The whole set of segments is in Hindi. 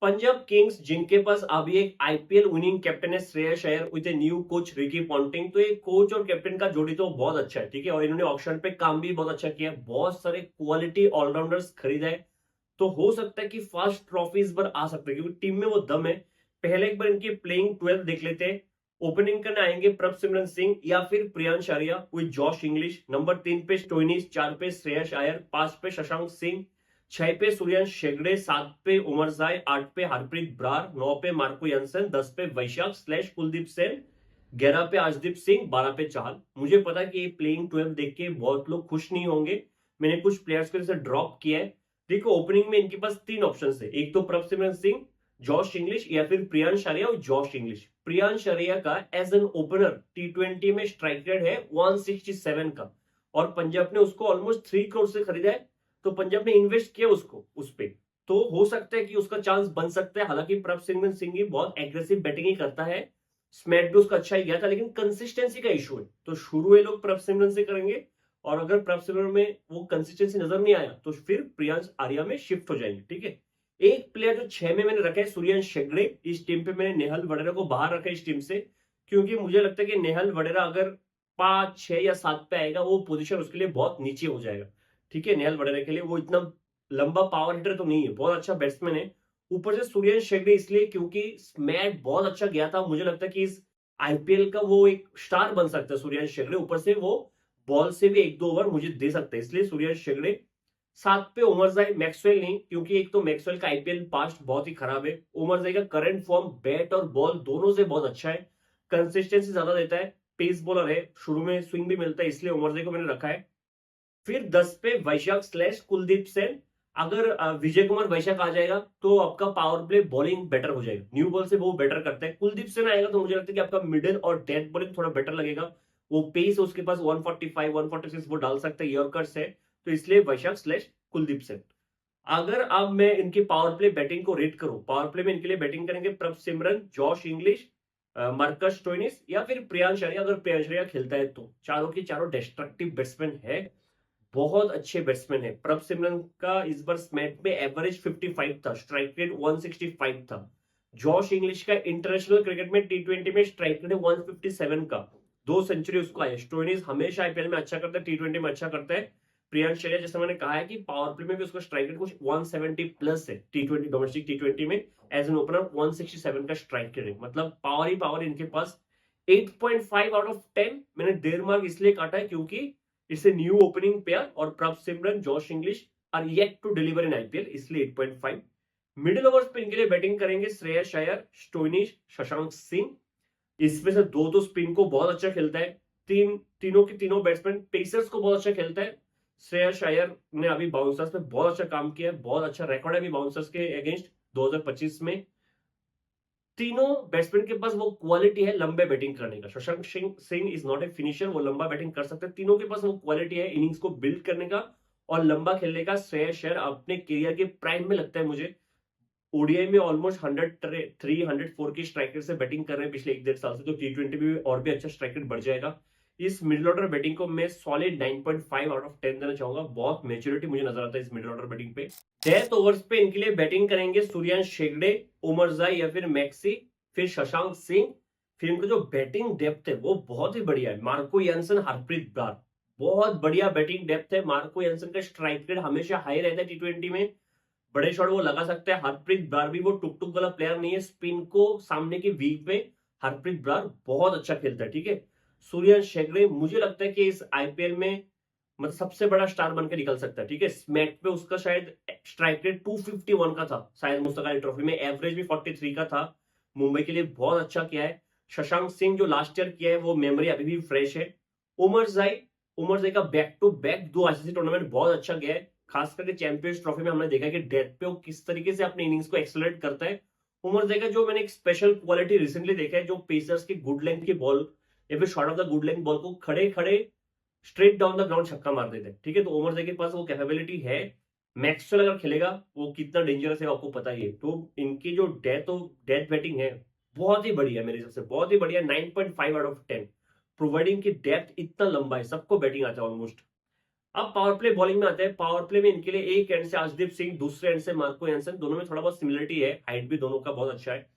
पंजाब किंग्स जिनके पास अभी एक आईपीएल विनिंग कैप्टन है Shreyas Iyer with a new coach Ricky Ponting. तो ये कोच और कैप्टन का जोड़ी तो बहुत अच्छा है, ठीक है। और इन्होंने ऑक्शन पे काम भी बहुत अच्छा किया, बहुत सारे क्वालिटी ऑलराउंडर्स खरीदा है। तो हो सकता है कि फर्स्ट ट्रॉफी इस बार आ सकते हैं क्योंकि टीम में वो दम है। पहले एक बार इनकी प्लेइंग 12 देख लेते हैं। ओपनिंग करने आएंगे प्रभसिमरन सिंह या फिर Priyansh Arya with Josh Inglis. Number 3 पे स्टोइनिस, 4 पे श्रेयस अय्यर, 5 पे शशांक सिंह, 6 पे सूर्यवंशी शेगड़े, 7 पे उमर जाय, 8 पे हरप्रीत ब्रार, 9 पे मार्को यंसन, 10 पे वैशाख स्लैश कुलदीप सेन, 11 पे आशदीप सिंह, 12 पे चाहल। मुझे पता है कि ये प्लेइंग 12 देख के बहुत लोग खुश नहीं होंगे। मैंने कुछ प्लेयर्स को जैसे ड्रॉप किया है। देखो ओपनिंग में इनके पास 3 ऑप्शन है, एक तो प्रभसिमरन सिंह, जॉश इंग्लिश या फिर प्रियांश आर्या और जॉश इंग्लिश। प्रियांश आर्या का एज एन ओपनर टी20 में स्ट्राइक रेट है 167 का, और पंजाब ने उसको ऑलमोस्ट 3 करोड़ से खरीदा है। तो पंजाब ने इन्वेस्ट किया उसको उस पे। तो हो सकता है कि उसका चांस बन सकता है। हालांकि प्रभसिमरन सिंह ही बहुत एग्रेसिव बैटिंग ही करता है, स्मैट भी उसका अच्छा ही गया था, लेकिन कंसिस्टेंसी का इशू है। तो शुरू ये लोग प्रभसिमरन से करेंगे, और अगर प्रभसिमरन में वो कंसिस्टेंसी नजर नहीं आया तो फिर प्रियांश आर्या में शिफ्ट हो जाएंगे, ठीक है। एक प्लेयर जो 6 में मैंने रखा है सूर्यवंशी शेगड़े। इस टीम पे मैंने नेहल वडेरा को बाहर रखा है इस टीम से, क्योंकि मुझे लगता है कि नेहल वडेरा अगर 5, 6 या 7 पे आएगा वो पोजीशन उसके लिए बहुत नीचे हो जाएगा, ठीक है। नेहल वडेरा के लिए वो इतना लंबा पावर हिटर तो नहीं है, बहुत अच्छा बैट्समैन है। ऊपर से सूर्यवंशी शेगड़े इसलिए क्योंकि स्मैट बहुत अच्छा गया था। मुझे लगता है कि इस आईपीएल का वो एक स्टार बन सकता है सूर्यवंशी शेगड़े। ऊपर से वो बॉल से भी 1-2 ओवर मुझे दे सकते हैं, इसलिए सूर्यवंशी शेगड़े। 7 पे उमरजाई, मैक्सवेल नहीं, क्योंकि एक तो मैक्सवेल का आईपीएल पास्ट बहुत ही खराब है। उमरजाई का करंट फॉर्म बैट और बॉल दोनों से बहुत अच्छा है, कंसिस्टेंसी ज्यादा देता है, पेस बॉलर है, शुरू में स्विंग भी मिलता है, इसलिए उमरजाई को मैंने रखा है। फिर 10 पे वैशाख स्लैश कुलदीप सेन। अगर विजय कुमार वैशाख आ जाएगा तो आपका पावर प्ले बॉलिंग बेटर हो जाएगा, न्यू बॉल से वो बेटर करता है। कुलदीप सेन आएगा तो मुझे लगता है कि आपका मिडिल और डेथ बॉलिंग थोड़ा बेटर लगेगा। वो पेस उसके पास 145 146 वो डाल सकता है, यॉर्कर्स है। तो इसलिए वैशाख स्लैश कुलदीप सेन। अगर अब मैं इनकी पावर प्ले बैटिंग को रेट करूं, पावर प्ले में इनके लिए बैटिंग करेंगे Prabhsimran, Josh English, Marcus Stoinis या फिर प्रियांश आर्या। अगर प्रियांश आर्या खेलता है तो चारों की चारों डिस्ट्रक्टिव बैट्समैन है, बहुत अच्छे बैट्समैन है। प्रभसिमरन का इस बार स्मैट में एवरेज 55 था, स्ट्राइक रेट 165 था। जॉश इंग्लिश का इंटरनेशनल क्रिकेट में टी20 में स्ट्राइक रेट 157 का, 2 सेंचुरी उसको आया। स्टोइनिस हमेशा आईपीएल में अच्छा करता है, टी20 में अच्छा करता है। प्रियांश आर्या जैसे मैंने कहा है कि पावर प्ले में भी उसका स्ट्राइक रेट कुछ 170 प्लस है, टी20 डोमेस्टिक टी20 में एज एन ओपनर 167 का स्ट्राइक रेट, मतलब पावर ही पावर इनके पास। 8.5 आउट ऑफ 10 मैंने देर मार्क इसलिए काटा है क्योंकि it's a new opening pair और Prabhsimran, Josh Inglis are yet to deliver in IPL, इसलिए 8.5। मिडिल ओवर्स पे इनके लिए बैटिंग करेंगे श्रेयस अय्यर, स्टोइनिस, शशांक सिंह। इसमें से दो तो स्पिन को बहुत अच्छा खेलता है, तीनों के तीनों बैट्समैन पेसर्स को बहुत अच्छा खेलता है। श्रेयस अय्यर ने अभी बाउंसर्स पे बहुत अच्छा काम किया है, बहुत अच्छा रिकॉर्ड है अभी बाउंसर्स के अगेंस्ट 2025 में। तीनों बैट्समैन के पास वो क्वालिटी है लंबे बैटिंग करने का। Shashank Singh is not a finisher, वो लंबा बैटिंग कर सकते हैं। तीनों के पास वो क्वालिटी है इनिंग्स को बिल्ड करने का और लंबा खेलने का। श्रेयस अय्यर अपने करियर के प्राइम में लगता है मुझे, ओडीआई में ऑलमोस्ट 103 104 की स्ट्राइक रेट से बैटिंग कर रहे हैं पिछले 1-1.5 साल से। तो टी20 में और भी अच्छा स्ट्राइक रेट बढ़ जाएगा। इस मिडिल ऑर्डर बैटिंग को मैं सॉलिड 9.5 आउट ऑफ 10 देना चाहूंगा। बहुत मेच्योरिटी मुझे नजर आता है इस मिडिल ऑर्डर बैटिंग पे। डेथ ओवर्स पे इनके लिए बैटिंग करेंगे सूर्यवंशी शेगड़े, उमरजाई या फिर मैक्सी, फिर शशांक सिंह। फिर इनका जो बैटिंग डेप्थ है वो बहुत ही बढ़िया है। मार्को यानसन, हरप्रीत ब्रार, बहुत बढ़िया बैटिंग डेप्थ है। मार्को यानसन का स्ट्राइक रेट हमेशा हाई रहता है टी20 में, बड़े शॉट वो लगा सकता है। हरप्रीत ब्रार भी वो टुक टुक वाला प्लेयर नहीं है, स्पिन को सामने की वीक पे हरप्रीत ब्रार बहुत अच्छा खेलता है, ठीक है। सूर्यवंशी शेगड़े मुझे लगता है कि इस आईपीएल में मतलब सबसे बड़ा स्टार बनकर निकल सकता है, ठीक है। स्मैक पे उसका शायद स्ट्राइक रेट 251 का था शायद, मुस्तक अली ट्रॉफी में एवरेज भी 43 का था। मुंबई के लिए बहुत अच्छा किया है। शशांक सिंह जो लास्ट ईयर किया है वो मेमोरी अभी भी फ्रेश है। उमरजाई, उमरजाई का back to back 2 ICC tournament बहुत अच्छा गया है। खास करके चैंपियंस ट्रॉफी में हमने देखा कि डेथ पे वो किस तरीके से अपने इनिंग्स को एक्सेलरेट करता है। उमरजाई का जो मैंने एक स्पेशल क्वालिटी रिसेंटली देखा है, जो पेसर्स की गुड लेंथ की बॉल या फिर short of the good length ball को खड़े खड़े स्ट्रेट डाउन द ग्राउंड छक्का मार देते हैं, ठीक है। तो उमरजाई के पास वो कैपेबिलिटी है। मैक्सवेल अगर खेलेगा वो कितना डेंजरस है आपको पता ही है। तो इनकी जो डेथ बैटिंग है बहुत ही बढ़िया, मेरे हिसाब से बहुत ही बढ़िया। 9.5 आउट ऑफ 10 प्रोवाइडिंग की डेप्थ इतना लंबा है, सबको बैटिंग आता है ऑलमोस्ट। अब पावर प्ले बॉलिंग में आते हैं। पावर प्ले में इनके लिए एक एंड से अर्शदीप सिंह, दूसरे एंड से मार्को यानसन, दोनों में थोड़ा बहुत सिमिलरिटी है, हाइट भी दोनों का बहुत अच्छा है,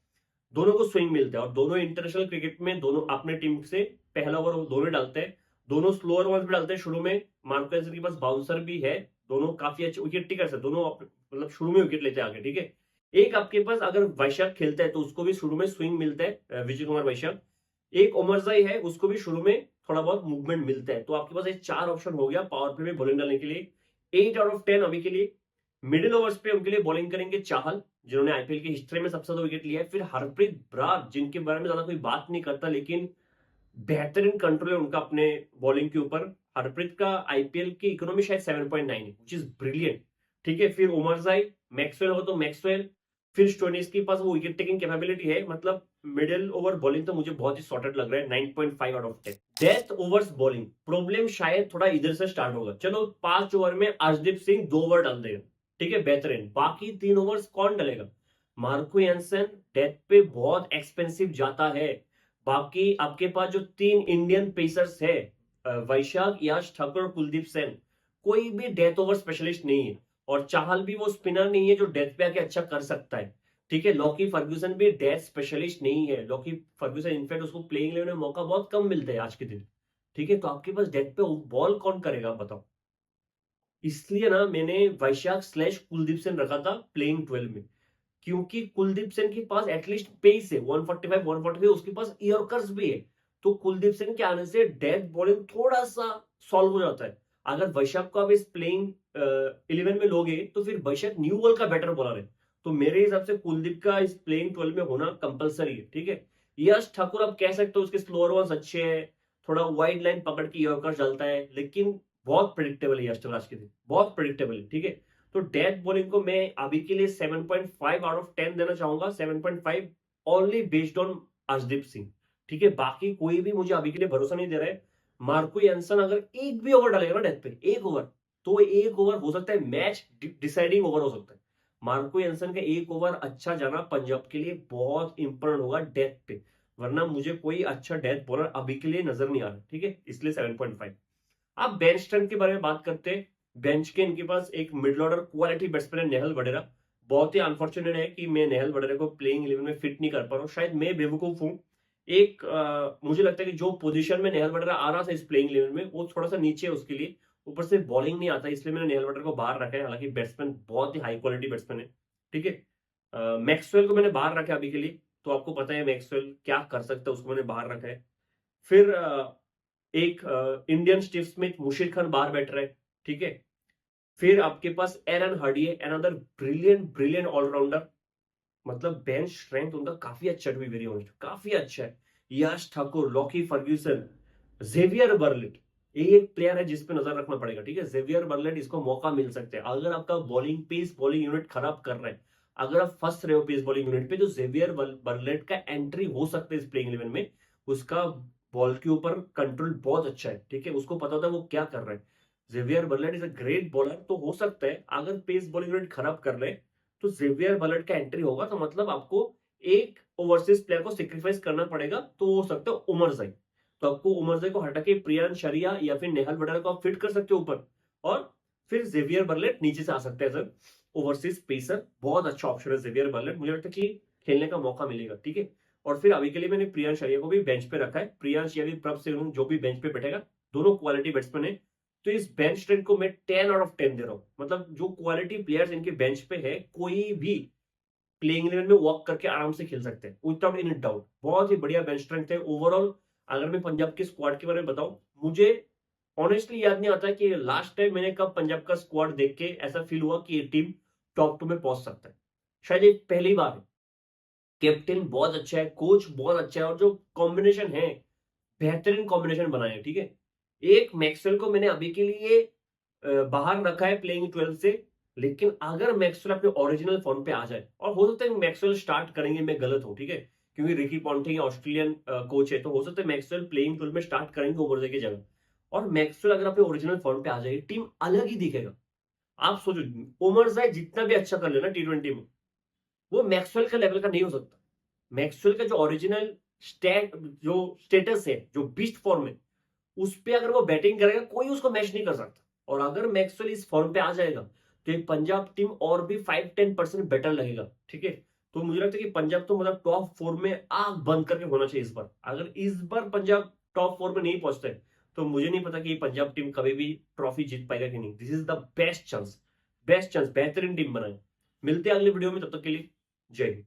दोनों को स्विंग मिलता है और दोनों इंटरनेशनल क्रिकेट में दोनों अपने टीम से पहला ओवर दोनों डालते हैं, दोनों स्लोअर ओवर भी डालते हैं शुरू में। मार्को यानसन के पास बाउंसर भी है, दोनों काफी अच्छे विकेट टेकर्स है, दोनों मतलब शुरू में विकेट लेते हैं आगे, ठीक है। एक आपके पास अगर वैशाख खेलता है तो उसको भी शुरू में स्विंग मिलता है, विजय कुमार वैशाख। एक ओमरजाई है, उसको भी शुरू में थोड़ा बहुत मूवमेंट मिलता है। तो आपके पास ये 4 ऑप्शन हो गया पावर प्ले में बॉलिंग डालने के लिए। 8 आउट ऑफ 10 अभी के लिए। मिडिल ओवर्स पे उनके लिए बॉलिंग करेंगे चाहल, जिन्होंने आईपीएल की हिस्ट्री में सबसे ज्यादा विकेट लिया है। फिर हरप्रीत ब्रार, जिनके बारे में ज्यादा कोई बात नहीं करता, लेकिन बेहतरीन कंट्रोल है उनका अपने बॉलिंग के ऊपर। हरप्रीत का आईपीएल की इकोनॉमी शायद 7.9 है, विच इज ब्रिलियंट, ठीक है। फिर उमरजाई, मैक्सवेल हो तो मैक्सवेल, फिर स्टोइनिस के पास वो विकेट टेकिंग कैपेबिलिटी है। मतलब मिडिल ओवर बॉलिंग तो मुझे बहुत ही सॉर्टेड लग रहा है, 9.5 out of 10। Death overs bowling problem शायद थोड़ा इधर से स्टार्ट होगा। चलो 5 ओवर में अर्शदीप सिंह 2 ओवर डाल देगा, ठीक है, बेहतरीन। बाकी 3 ओवर्स कौन डालेगा? मार्को यानसन डेथ पे बहुत एक्सपेंसिव जाता है। बाकी आपके पास जो 3 इंडियन पेसर्स है, वैशाख, यश ठाकुर और कुलदीप सेन, कोई भी डेथ ओवर स्पेशलिस्ट नहीं है। और चाहल भी वो स्पिनर नहीं है जो डेथ पे आके अच्छा कर सकता है, ठीक है। लॉकी फर्ग्यूसन भी डेथ स्पेशलिस्ट नहीं है। लॉकी फर्ग्यूसन इनफैक्ट उसको प्लेइंग इलेवन में मौका बहुत कम मिलता है आज के दिन, ठीक है। तो आपके पास डेथ पे बॉल कौन करेगा बताओ? इसलिए ना मैंने वैशाख स्लैश कुलदीप सेन रखा था प्लेइंग 12 में, क्योंकि कुलदीप सेन के पास एटलीस्ट पेस है, 145 145, उसके पास यॉर्कर्स भी है। तो कुलदीप सेन के आने से डेथ बॉलिंग थोड़ा सा सॉल्व हो जाता है। अगर वैशाख को आप इस प्लेइंग 11 में लोगे तो फिर वैशाख न्यू बॉल का बेटर बॉलर है। तो मेरे हिसाब से कुलदीप का इस प्लेइंग 12 में होना कंपलसरी है, ठीक है। यश ठाकुर आप कह सकते हो उसके स्लोअर वंस अच्छे हैं, थोड़ा वाइड लाइन पकड़ के यॉर्कर डालता है, लेकिन बहुत प्रिडिक्टेबल है यश ठाकुर आज के दिन, बहुत प्रिडिक्टेबल है, ठीक है। तो डेथ बॉलिंग को मैं अभी के लिए 7.5 आउट ऑफ 10 देना चाहूंगा। 7.5 only based on Arshdeep Singh, ठीक है। बाकी कोई भी मुझे अभी के लिए भरोसा नहीं दे रहा है। मार्को यानसन अगर एक भी ओवर डालेगा ना डेथ पे, एक ओवर, तो एक ओवर हो सकता है मैच डिसाइडिंग ओवर हो सकता है। मार्को यानसन का एक ओवर अच्छा जाना पंजाब के लिए बहुत इंपॉर्टेंट होगा डेथ पे, वरना मुझे कोई अच्छा डेथ बॉलर अभी के लिए नजर नहीं आ रहा, ठीक है, इसलिए 7.5। आप बेंच स्ट्रेंथ के बारे में बात करते हैं। बेंच के इनके पास एक मिडल ऑर्डर क्वालिटी बैट्समैन है नेहल वडेरा। बहुत ही अनफॉर्चुनेट है कि मैं नेहल वडेरा को प्लेइंग 11 में फिट नहीं कर पा रहा हूँ, शायद मैं बेवकूफ हूँ। मुझे लगता है कि जो पोजीशन में नेहल वडेरा आ रहा था इस प्लेइंग 11 में वो थोड़ा सा नीचे है उसके लिए, ऊपर से बॉलिंग नहीं आता, इसलिए मैंने नेहल वडेरा को बाहर रखा है। हालांकि बैट्समैन बहुत ही हाई क्वालिटी बैट्समैन है, ठीक है। मैक्सवेल को मैंने बाहर रखा है अभी के लिए, तो आपको पता है मैक्सवेल क्या कर सकता है, उसको मैंने बाहर रखा है। फिर एक Indian Steve Smith, Musheer Khan बाहर बैठ रहे हैं, ठीक है। फिर आपके पास एरन हार्डी है, अनदर ब्रिलियंट ब्रिलियंट ऑलराउंडर। मतलब बेंच स्ट्रेंथ उनका काफी अच्छा है, टू बी वेरी ऑनेस्ट, काफी अच्छा है। यश ठाकुर, लॉकी फर्ग्यूसन, जेवियर बर्लेट, ये एक प्लेयर है जिस पे नजर रखना पड़ेगा, ठीक है। जेवियर बर्लेट, इसको मौका मिल सकता है अगर आपका बॉलिंग पेस बॉलिंग यूनिट खराब कर रहा है, अगर आप फंस रहे हो पेस बॉलिंग यूनिट पे, तो जेवियर बर्लेट का एंट्री हो सकता है इस प्लेइंग 11 में। उसका बॉल के ऊपर कंट्रोल बहुत अच्छा है, ठीक है, उसको पता होता है वो क्या कर रहा है। Xavier Bartlett is a great bowler. तो हो सकता है अगर पेस बॉलिंग यूनिट खराब कर रहे तो जेवियर बर्लेट का एंट्री होगा, तो मतलब आपको एक ओवरसीज प्लेयर को सेक्रीफाइस करना पड़ेगा, तो हो सकता है उमरजाई। तो आपको उमरजाई को हटा के प्रियान शरिया या फिर नेहल वडेरा को आप फिट कर सकते हो ऊपर, और फिर जेवियर बर्लेट नीचे से आ सकते हैं सर। ओवरसीज पेसर बहुत अच्छा ऑप्शन है जेवियर बर्लेट, मुझे लगता है कि खेलने का मौका मिलेगा, ठीक है। और फिर अभी के लिए मैंने प्रियान शरिया को भी बेंच पे रखा है। प्रियांश या फिर प्रभ से जो भी बेंच पे बैठेगा, दोनों क्वालिटी बैट्समैन है। तो इस बेंच स्ट्रेंथ को मैं 10 आउट ऑफ 10 दे रहा हूं। मतलब जो क्वालिटी प्लेयर्स इनके बेंच पे है, कोई भी प्लेइंग 11 में वॉक करके आराम से खेल सकते हैं विदाउट एनी डाउट। बहुत ही बढ़िया बेंच स्ट्रेंथ है ओवरऑल। अगर मैं पंजाब के स्क्वाड के बारे में बताऊं, मुझे ऑनेस्टली याद नहीं आता कि लास्ट टाइम मैंने कब पंजाब का स्क्वाड देख के ऐसा फील हुआ कि ये टीम टॉप 2 में पहुंच सकता है। शायद ये पहली बार है। कैप्टन बहुत अच्छा है, कोच बहुत अच्छा है, और जो कॉम्बिनेशन है, बेहतरीन कॉम्बिनेशन बनाए हैं, ठीक है। एक मैक्सवेल को मैंने अभी के लिए बाहर रखा है प्लेइंग 12 से, लेकिन अगर मैक्सवेल अपने ओरिजिनल फॉर्म पे आ जाए, और हो सकता है मैक्सवेल स्टार्ट करेंगे, मैं गलत हूं, ठीक है, क्योंकि रिकी पॉन्टिंग ऑस्ट्रेलियन कोच है, तो हो सकता है मैक्सवेल प्लेइंग 12 में स्टार्ट करेंगे ओवरजे की जगह। और मैक्सवेल अगर अपने ओरिजिनल फॉर्म पे आ जाए, टीम अलग ही दिखेगा। आप सोचो, उमरजाई जितना भी अच्छा कर लेना T20 में, वो मैक्सवेल का लेवल का नहीं हो सकता। मैक्सवेल का जो ओरिजिनल जो स्टेटस है, जो बीस्ट फॉर्म है, उस पे अगर वो बैटिंग करेगा, कोई उसको मैच नहीं कर सकता। और अगर मैक्सवेल इस फॉर्म पे आ जाएगा तो ये पंजाब टीम और भी 5-10% बेटर लगेगा, ठीक है। तो मुझे लगता है कि पंजाब तो मतलब टॉप 4 में आंख बंद करके होना चाहिए इस बार। अगर इस बार पंजाब टॉप 4 में नहीं पहुंचते तो मुझे नहीं पता कि ये पंजाब टीम कभी भी ट्रॉफी जीत पाएगा कि नहीं। This is the best chance, best chance, बेहतरीन टीम बनाए। मिलते हैं अगली वीडियो में, तब तक के लिए जय हिंद।